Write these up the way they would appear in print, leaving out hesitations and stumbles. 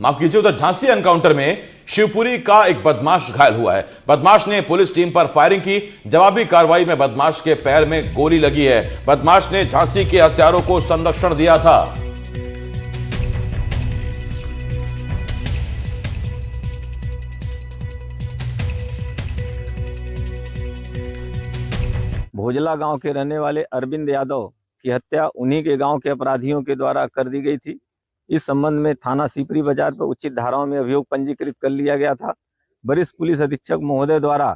माफ कीजिए, उधर झांसी एनकाउंटर में शिवपुरी का एक बदमाश घायल हुआ है। बदमाश ने पुलिस टीम पर फायरिंग की। जवाबी कार्रवाई में बदमाश के पैर में गोली लगी है। बदमाश ने झांसी के हत्यारों को संरक्षण दिया था। भोजला गांव के रहने वाले अरविंद यादव की हत्या उन्हीं के गांव के अपराधियों के द्वारा कर दी गई थी। इस संबंध में थाना सीपरी बाजार पर उचित धाराओं में अभियोग पंजीकृत कर लिया गया था। वरिष्ठ पुलिस अधीक्षक महोदय द्वारा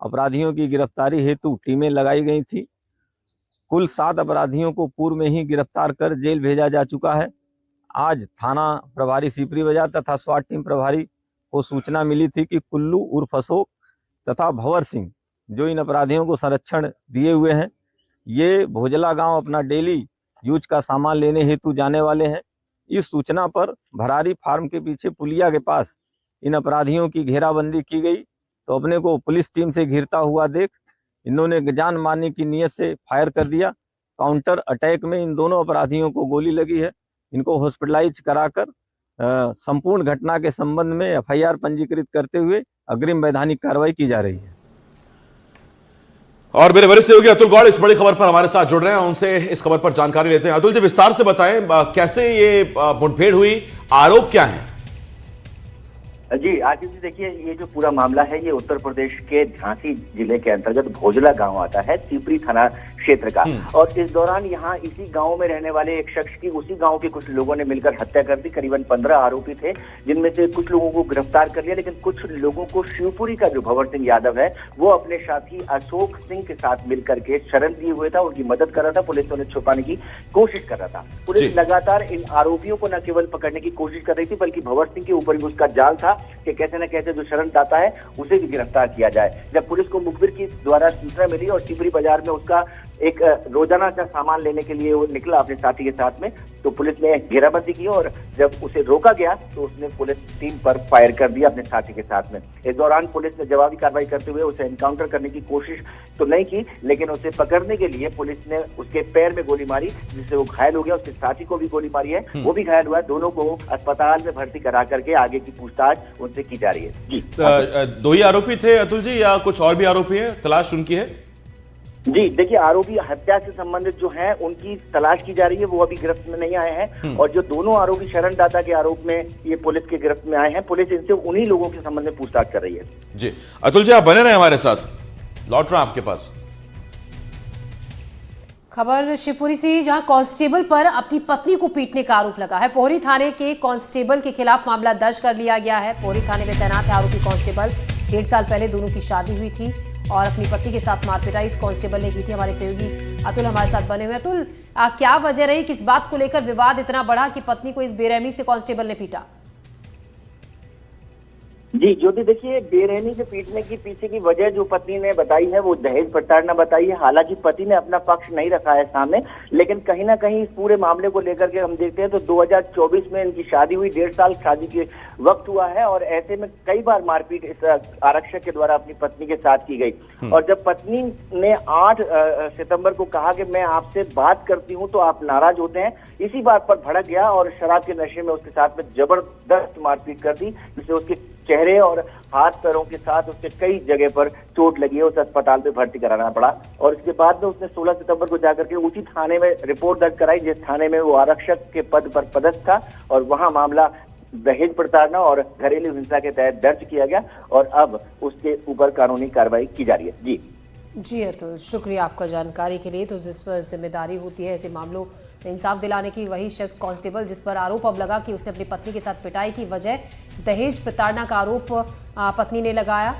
अपराधियों की गिरफ्तारी हेतु टीमें लगाई गई थी। कुल 7 अपराधियों को पूर्व में ही गिरफ्तार कर जेल भेजा जा चुका है। आज थाना प्रभारी सीपरी बाजार तथा स्वाट टीम प्रभारी को सूचना मिली थी कि कुल्लू उर्फ अशोक तथा भंवर सिंह जो इन अपराधियों को संरक्षण दिए हुए हैं, ये भोजला गांव अपना डेली यूज का सामान लेने हेतु जाने वाले हैं। इस सूचना पर भरारी फार्म के पीछे पुलिया के पास इन अपराधियों की घेराबंदी की गई, तो अपने को पुलिस टीम से घिरता हुआ देख इन्होंने जान मारने की नीयत से फायर कर दिया। काउंटर अटैक में इन दोनों अपराधियों को गोली लगी है। इनको हॉस्पिटलाइज कराकर संपूर्ण घटना के संबंध में एफआईआर पंजीकृत करते हुए अग्रिम वैधानिक कार्रवाई की जा रही है। और मेरे वरिष्ठ सहयोगी अतुल गौड़ इस बड़ी खबर पर हमारे साथ जुड़ रहे हैं, उनसे इस खबर पर जानकारी लेते हैं। अतुल जी, विस्तार से बताएं कैसे ये मुठभेड़ हुई, आरोप क्या है? जी आशीष जी, देखिए ये जो पूरा मामला है ये उत्तर प्रदेश के झांसी जिले के अंतर्गत भोजला गांव आता है, सीपरी थाना क्षेत्र का। और इस दौरान यहाँ इसी गांव में रहने वाले एक शख्स की उसी गांव के कुछ लोगों ने मिलकर हत्या कर दी। करीबन 15 आरोपी थे, जिनमें से कुछ लोगों को गिरफ्तार कर लिया, लेकिन कुछ लोगों को शिवपुरी का जो भंवर सिंह यादव है वो अपने साथी अशोक सिंह के साथ मिलकर के शरण दिए हुए था, उनकी मदद कर रहा था। पुलिस उन्हें छुपाने की कोशिश कर रहा था। पुलिस लगातार इन आरोपियों को न केवल पकड़ने की कोशिश कर रही थी, बल्कि भंवर सिंह के ऊपर भी उसका जाल था कि कैसे न कैसे जो शरणदाता है उसे भी गिरफ्तार किया जाए। जब पुलिस को मुखबिर की द्वारा सूचना मिली और सीपरी बाजार में उसका एक रोजाना का सामान लेने के लिए वो निकला अपने साथी के साथ में, तो पुलिस ने घेराबंदी की और जब उसे रोका गया तो उसने पुलिस टीम पर फायर कर दिया अपने साथी के साथ में। इस दौरान पुलिस ने जवाबी कार्रवाई करते हुए उसे एनकाउंटर करने की कोशिश तो नहीं की, लेकिन उसे पकड़ने के लिए पुलिस ने उसके पैर में गोली मारी, जिससे वो घायल हो गया। उसके साथी को भी गोली मारी है, वो भी घायल हुआ है। दोनों को अस्पताल में भर्ती करा करके आगे की पूछताछ उनसे की जा रही है। जी, 2 ही आरोपी थे अतुल जी, या कुछ और भी आरोपी हैं? तलाश उनकी है? जी देखिए, आरोपी हत्या से संबंधित जो हैं उनकी तलाश की जा रही है, वो अभी गिरफ्त में नहीं आए हैं। और जो दोनों आरोपी शरणदाता के आरोप में ये पुलिस के गिरफ्त में आए हैं, पुलिस इनसे उन्हीं लोगों के संबंध में पूछताछ कर रही है। जी अतुल जी, आप बने रहे हमारे साथ, लौट रहा आपके पास। खबर शिवपुरी से, जहां कांस्टेबल पर अपनी पत्नी को पीटने का आरोप लगा है। पोहरी थाने के कांस्टेबल के खिलाफ मामला दर्ज कर लिया गया है। पोहरी थाने में तैनात है आरोपी कांस्टेबल। 1.5 साल पहले दोनों की शादी हुई थी और अपनी पत्नी के साथ मारपिटाई इस कांस्टेबल ने की थी। हमारे सहयोगी अतुल हमारे साथ बने हुए। अतुल, क्या वजह रही, किस बात को लेकर विवाद इतना बढ़ा कि पत्नी को इस बेरहमी से कांस्टेबल ने पीटा? जी ज्योति, देखिए बेरहमी से पीटने की पीछे की वजह जो पत्नी ने बताई है वो दहेज प्रताड़ना बताई है। हालांकि पति ने अपना पक्ष नहीं रखा है सामने, लेकिन कहीं ना कहीं इस पूरे मामले को लेकर के हम देखते हैं तो 2024 में इनकी शादी हुई, 1.5 साल शादी के वक्त हुआ है और ऐसे में कई बार मारपीट इस आरक्षक के द्वारा अपनी पत्नी के साथ की गई। और जब पत्नी ने 8 सितंबर को कहा कि मैं आपसे बात करती हूँ तो आप नाराज होते हैं, इसी बात पर भड़क गया और शराब के नशे में उसके साथ में जबरदस्त मारपीट कर दी, जिससे उसके चेहरे और हाथ पैरों के साथ उसके कई जगह पर चोट लगी है। उसे अस्पताल में भर्ती कराना पड़ा और इसके बाद में उसने 16 सितंबर को जाकर के उसी थाने में रिपोर्ट दर्ज कराई जिस थाने में वो आरक्षक के पद पर पदस्थ था, और वहां मामला दहेज प्रताड़ना और घरेलू हिंसा के तहत दर्ज किया गया और अब उसके ऊपर कानूनी कार्रवाई की जा रही है। जी अतुल, शुक्रिया आपका जानकारी के लिए। तो जिस पर जिम्मेदारी होती है ऐसे मामलों में इंसाफ दिलाने की, वही शख्स कांस्टेबल जिस पर आरोप अब लगा कि उसने अपनी पत्नी के साथ पिटाई की, वजह दहेज प्रताड़ना का आरोप पत्नी ने लगाया।